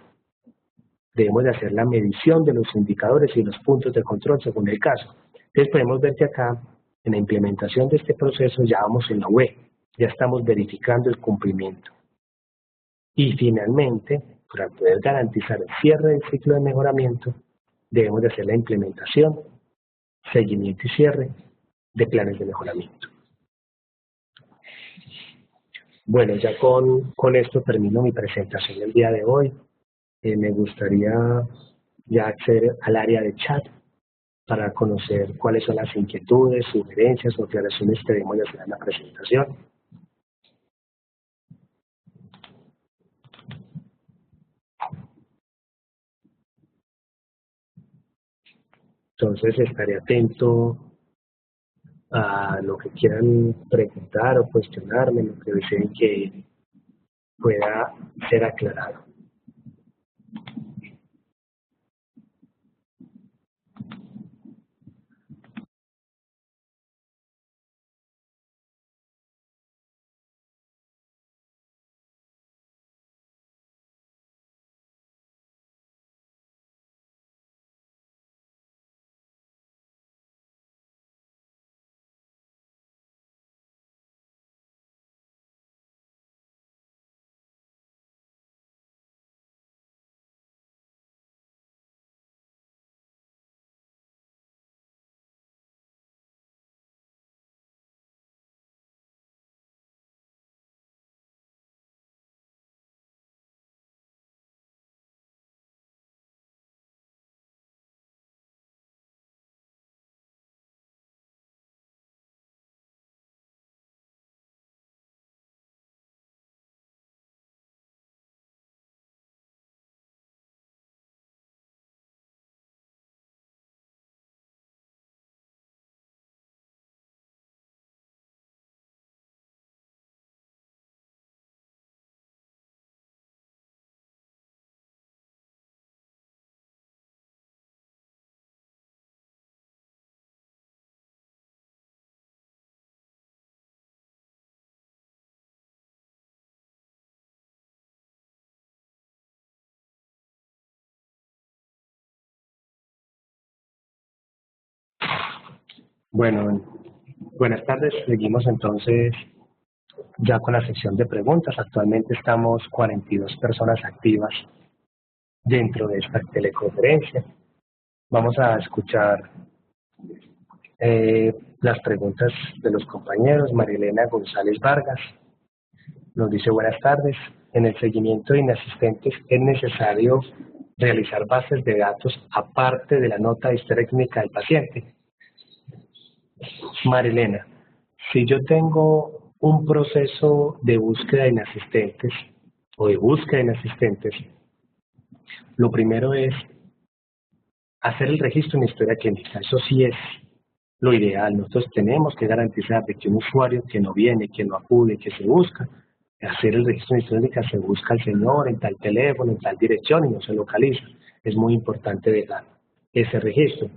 [SPEAKER 2] Debemos de hacer la medición de los indicadores y los puntos de control según el caso. Entonces podemos ver que acá, en la implementación de este proceso, ya vamos en la web, ya estamos verificando el cumplimiento. Y finalmente, para poder garantizar el cierre del ciclo de mejoramiento, debemos de hacer la implementación, seguimiento y cierre de planes de mejoramiento. Bueno, ya con esto termino mi presentación el día de hoy. Me gustaría ya acceder al área de chat para conocer cuáles son las inquietudes, sugerencias o aclaraciones que debemos hacer en la presentación. Entonces estaré atento a lo que quieran preguntar o cuestionarme, lo que deseen que pueda ser aclarado. Bueno, buenas tardes. Seguimos entonces ya con la sección de preguntas. Actualmente estamos 42 personas activas dentro de esta teleconferencia. Vamos a escuchar las preguntas de los compañeros. Marilena González Vargas nos dice: buenas tardes. En el seguimiento de inasistentes es necesario realizar bases de datos aparte de la nota de historia clínica del paciente. Marilena, si yo tengo un proceso de búsqueda de inasistentes o de búsqueda de inasistentes, lo primero es hacer el registro en historia clínica. Eso sí es lo ideal. Nosotros tenemos que garantizar de que un usuario que no viene, que no acude, que se busca, hacer el registro en historia clínica, se busca al señor en tal teléfono, en tal dirección y no se localiza. Es muy importante dejar ese registro.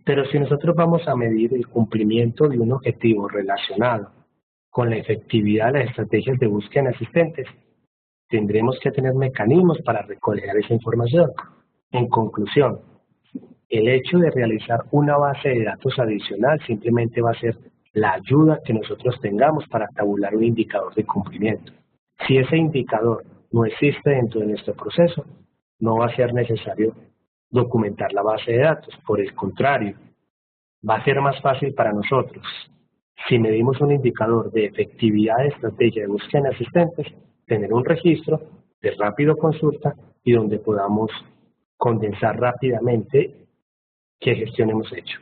[SPEAKER 2] Pero si nosotros vamos a medir el cumplimiento de un objetivo relacionado con la efectividad de las estrategias de búsqueda en asistentes, tendremos que tener mecanismos para recoger esa información. En conclusión, el hecho de realizar una base de datos adicional simplemente va a ser la ayuda que nosotros tengamos para tabular un indicador de cumplimiento. Si ese indicador no existe dentro de nuestro proceso, no va a ser necesario documentar la base de datos. Por el contrario, va a ser más fácil para nosotros, si medimos un indicador de efectividad de estrategia de búsqueda en asistentes, tener un registro de rápido consulta y donde podamos condensar rápidamente qué gestión hemos hecho.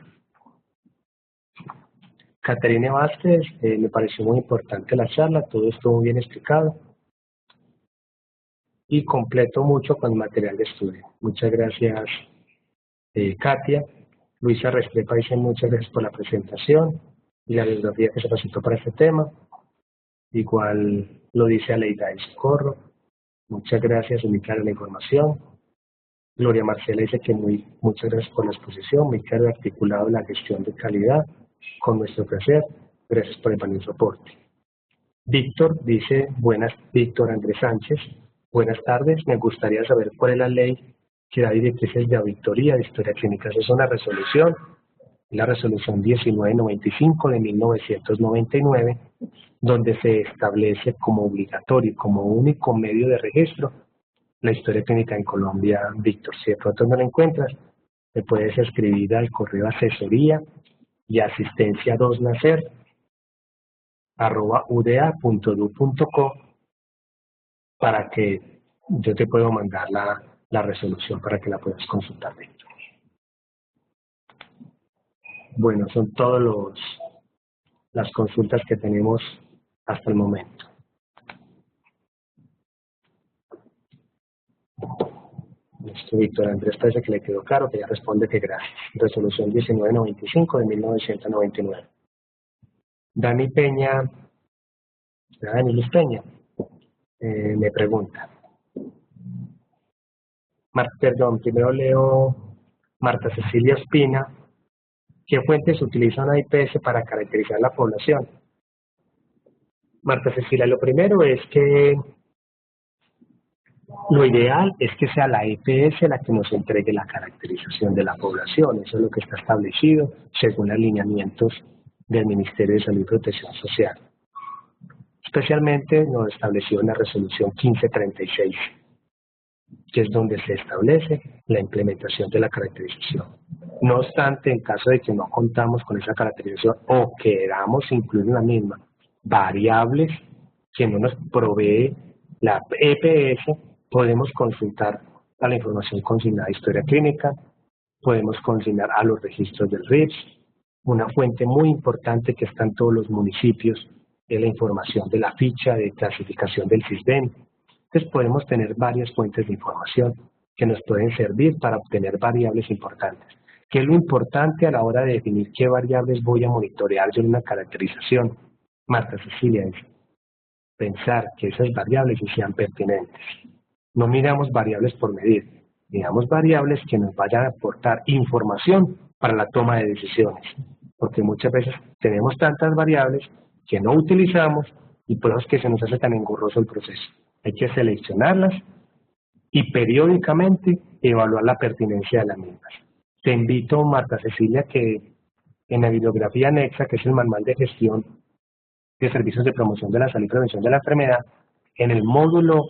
[SPEAKER 2] Caterina Vázquez, me pareció muy importante la charla, todo estuvo muy bien explicado y completo mucho con el material de estudio. Muchas gracias, Katia. Luisa Restrepa dice: muchas gracias por la presentación y la bibliografía que se presentó para este tema. Igual lo dice Aleida del Socorro. Muchas gracias, muy clara la información. Gloria Marcela dice que muchas gracias por la exposición, muy claro y articulado la gestión de calidad con nuestro placer. Gracias por el valioso soporte. Víctor dice: Víctor Andrés Sánchez, buenas tardes. Me gustaría saber cuál es la ley que da directrices de auditoría de historia clínica. Es una resolución, la resolución 1995 de 1999, donde se establece como obligatorio y como único medio de registro la historia clínica en Colombia. Víctor, si de pronto no la encuentras, me puedes escribir al correo asesoría y asistencia 2nacer@uda.edu.co para que yo te pueda mandar la resolución para que la puedas consultar dentro. Bueno, son todas las consultas que tenemos hasta el momento. Listo, Víctor Andrés parece que le quedó claro, que ya responde que gracias. Resolución 1995 de 1999. Dani Luz Peña, me pregunta. Primero leo Marta Cecilia Espina. ¿Qué fuentes utiliza una IPS para caracterizar la población? Marta Cecilia, lo primero es que lo ideal es que sea la IPS la que nos entregue la caracterización de la población. Eso es lo que está establecido según los lineamientos del Ministerio de Salud y Protección Social. Especialmente nos estableció en la resolución 1536, que es donde se establece la implementación de la caracterización. No obstante, en caso de que no contamos con esa caracterización o queramos incluir en la misma variables que no nos provee la EPS, podemos consultar a la información consignada de historia clínica, podemos consignar a los registros del RIPS. Una fuente muy importante que está en todos los municipios es la información de la ficha de clasificación del SISBEN. Entonces podemos tener varias fuentes de información que nos pueden servir para obtener variables importantes. ¿Qué es lo importante a la hora de definir qué variables voy a monitorear yo en una caracterización? Marta Cecilia, es pensar que esas variables sean pertinentes. No miramos variables por medir, miramos variables que nos vayan a aportar información para la toma de decisiones, porque muchas veces tenemos tantas variables que no utilizamos y por eso es que se nos hace tan engorroso el proceso. Hay que seleccionarlas y periódicamente evaluar la pertinencia de las mismas. Te invito, Marta Cecilia, que en la bibliografía anexa, que es el Manual de Gestión de Servicios de Promoción de la Salud y Prevención de la Enfermedad, en el módulo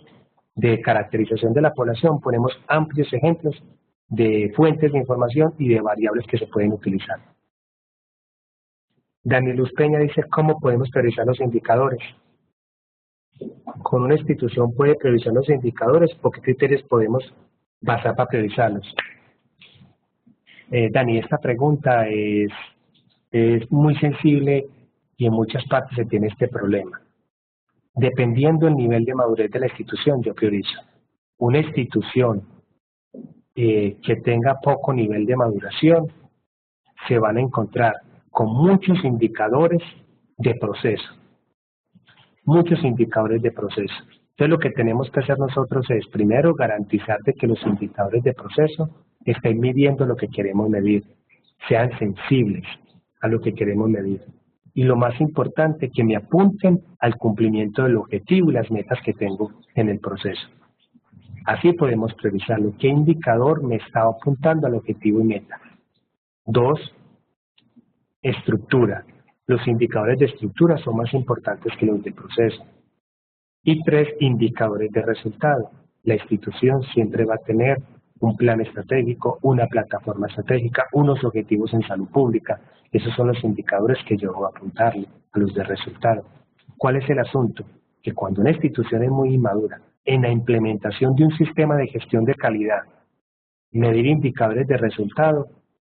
[SPEAKER 2] de caracterización de la población ponemos amplios ejemplos de fuentes de información y de variables que se pueden utilizar. Daniel Luz Peña dice, ¿cómo podemos priorizar los indicadores? ¿Con una institución puede priorizar los indicadores o qué criterios podemos basar para priorizarlos? Dani, esta pregunta es muy sensible y en muchas partes se tiene este problema. Dependiendo del nivel de madurez de la institución, yo priorizo. Una institución que tenga poco nivel de maduración, se van a encontrar con muchos indicadores de proceso. Muchos indicadores de proceso. Entonces lo que tenemos que hacer nosotros es, primero, garantizar de que los indicadores de proceso estén midiendo lo que queremos medir, sean sensibles a lo que queremos medir. Y lo más importante, que me apunten al cumplimiento del objetivo y las metas que tengo en el proceso. Así podemos priorizarlo. ¿Qué indicador me está apuntando al objetivo y meta? 2, estructura. Los indicadores de estructura son más importantes que los de proceso. Y 3, indicadores de resultado. La institución siempre va a tener un plan estratégico, una plataforma estratégica, unos objetivos en salud pública. Esos son los indicadores que yo voy a apuntarle a los de resultado. ¿Cuál es el asunto? Que cuando una institución es muy inmadura, en la implementación de un sistema de gestión de calidad, medir indicadores de resultado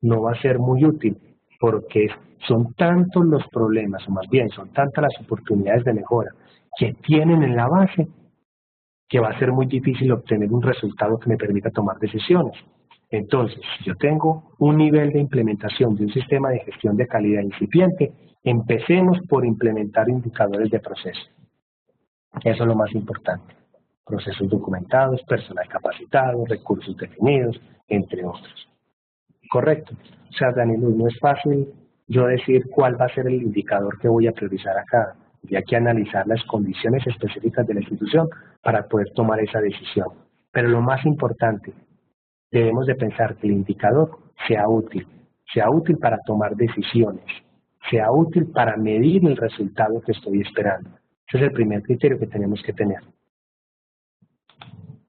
[SPEAKER 2] no va a ser muy útil, porque son tantos los problemas, o más bien son tantas las oportunidades de mejora que tienen en la base, que va a ser muy difícil obtener un resultado que me permita tomar decisiones. Entonces, si yo tengo un nivel de implementación de un sistema de gestión de calidad incipiente, empecemos por implementar indicadores de proceso. Eso es lo más importante. Procesos documentados, personal capacitado, recursos definidos, entre otros. Correcto. O sea, Daniel, no es fácil yo decir cuál va a ser el indicador que voy a priorizar acá. Y hay que analizar las condiciones específicas de la institución para poder tomar esa decisión. Pero lo más importante, debemos de pensar que el indicador sea útil para tomar decisiones, sea útil para medir el resultado que estoy esperando. Ese es el primer criterio que tenemos que tener.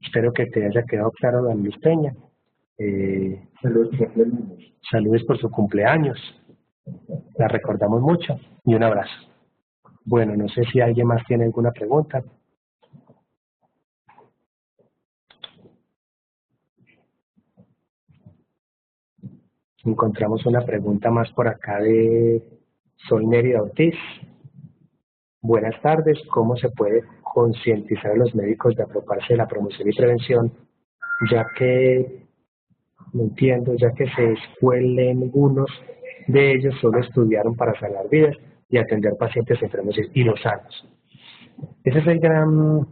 [SPEAKER 2] Espero que te haya quedado claro, Daniel Luz Peña. Saludos por su cumpleaños. La recordamos mucho y un abrazo. Bueno, no sé si alguien más tiene alguna pregunta. Encontramos una pregunta más por acá de Sol Mérida Ortiz. Buenas tardes, ¿cómo se puede concientizar a los médicos de apropiarse de la promoción y prevención, ya que, no entiendo, ya que se escuelen algunos de ellos solo estudiaron para salvar vidas y atender pacientes enfermos y no sanos? Ese es el gran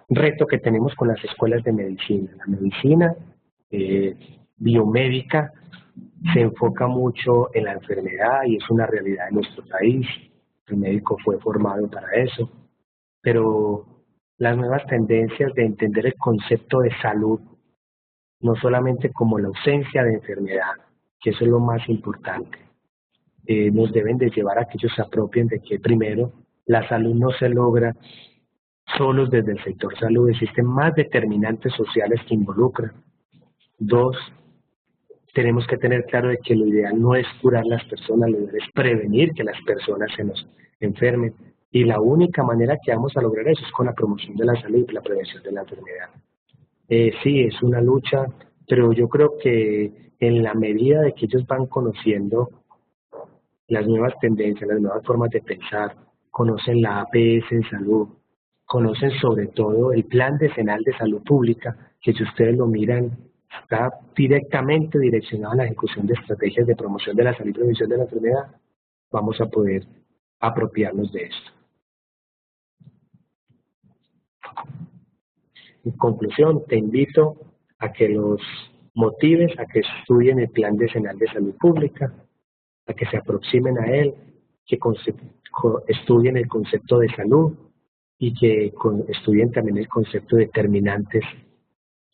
[SPEAKER 2] reto que tenemos con las escuelas de medicina. La medicina biomédica se enfoca mucho en la enfermedad y es una realidad de nuestro país. El médico fue formado para eso, pero las nuevas tendencias de entender el concepto de salud, no solamente como la ausencia de enfermedad, que eso es lo más importante, nos deben de llevar a que ellos se apropien de que, primero, la salud no se logra solos desde el sector salud, existen más determinantes sociales que involucran. 2, tenemos que tener claro de que lo ideal no es curar a las personas, lo ideal es prevenir que las personas se nos enfermen. Y la única manera que vamos a lograr eso es con la promoción de la salud y la prevención de la enfermedad. Sí, es una lucha, pero yo creo que en la medida de que ellos van conociendo las nuevas tendencias, las nuevas formas de pensar, conocen la APS en salud, conocen sobre todo el Plan Decenal de Salud Pública, que si ustedes lo miran, está directamente direccionado a la ejecución de estrategias de promoción de la salud y prevención de la enfermedad, vamos a poder apropiarnos de esto. En conclusión, te invito a que los motives a que estudien el Plan Decenal de Salud Pública, a que se aproximen a él, que estudien el concepto de salud y que estudien también el concepto de determinantes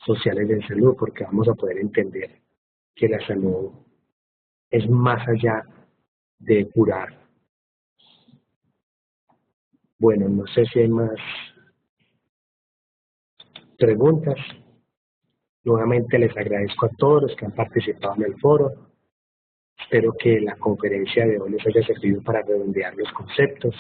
[SPEAKER 2] sociales de salud, porque vamos a poder entender que la salud es más allá de curar. Bueno, no sé si hay más preguntas. Nuevamente les agradezco a todos los que han participado en el foro. Espero que la conferencia de hoy les haya servido para redondear los conceptos,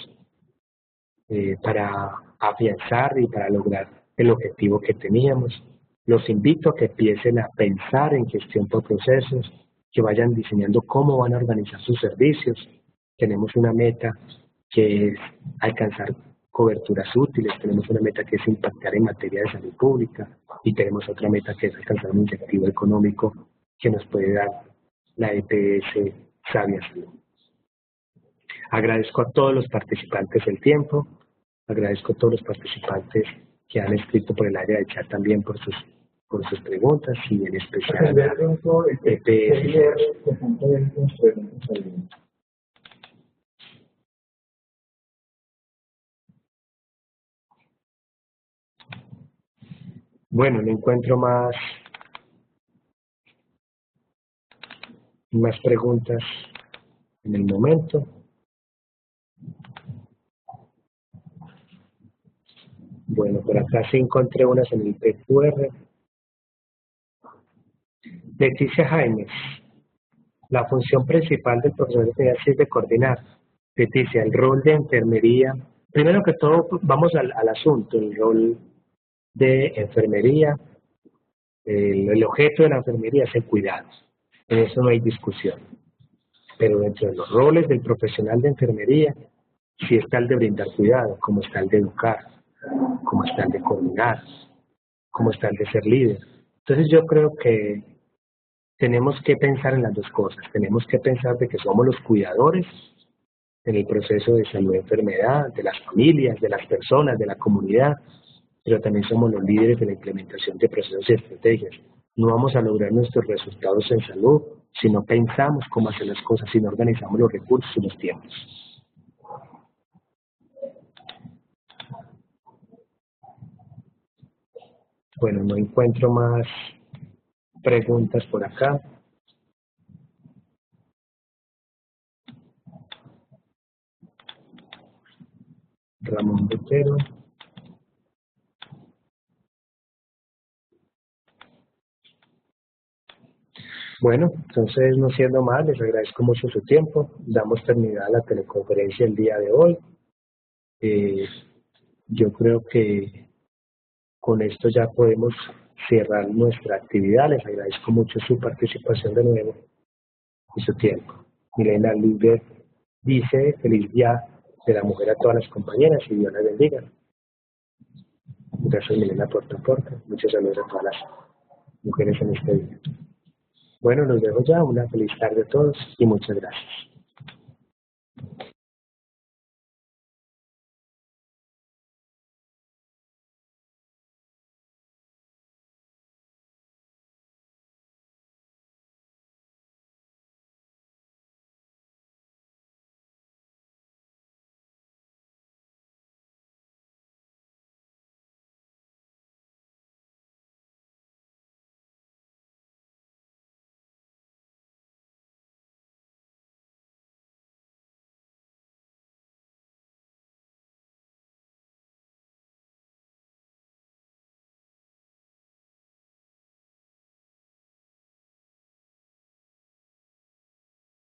[SPEAKER 2] para afianzar y para lograr el objetivo que teníamos. Los invito a que empiecen a pensar en gestión por procesos, que vayan diseñando cómo van a organizar sus servicios. Tenemos una meta que es alcanzar coberturas útiles, tenemos una meta que es impactar en materia de salud pública y tenemos otra meta que es alcanzar un incentivo económico que nos puede dar la EPS Sabia Salud. Agradezco a todos los participantes el tiempo, agradezco a todos los participantes que han escrito por el área de chat también por sus preguntas y en especial a la EPS. Bueno, no encuentro más preguntas en el momento. Bueno, por acá sí encontré unas en el PQR. Leticia Jaimes, la función principal del profesor de enfermería es de coordinar. Leticia, el rol de enfermería. Primero que todo, vamos al asunto, el rol de enfermería. El objeto de la enfermería es el cuidado. En eso no hay discusión. Pero dentro de los roles del profesional de enfermería, sí está el de brindar cuidado, como está el de educar, como está el de coordinar, como está el de ser líder. Entonces yo creo que tenemos que pensar en las dos cosas. Tenemos que pensar de que somos los cuidadores en el proceso de salud y enfermedad, de las familias, de las personas, de la comunidad, pero también somos los líderes de la implementación de procesos y estrategias. No vamos a lograr nuestros resultados en salud si no pensamos cómo hacer las cosas, si no organizamos los recursos y los tiempos. Bueno, no encuentro más preguntas por acá. Ramón Botero. Bueno, entonces no siendo más, les agradezco mucho su tiempo. Damos terminada la teleconferencia el día de hoy. Yo creo que con esto ya podemos cerrar nuestra actividad. Les agradezco mucho su participación de nuevo y su tiempo. Milena Luber dice: feliz día de la mujer a todas las compañeras y Dios las bendiga. Gracias, Milena, por tu aporte. Muchos saludos a todas las mujeres en este día. Bueno, los dejo ya. Una feliz tarde a todos y muchas gracias.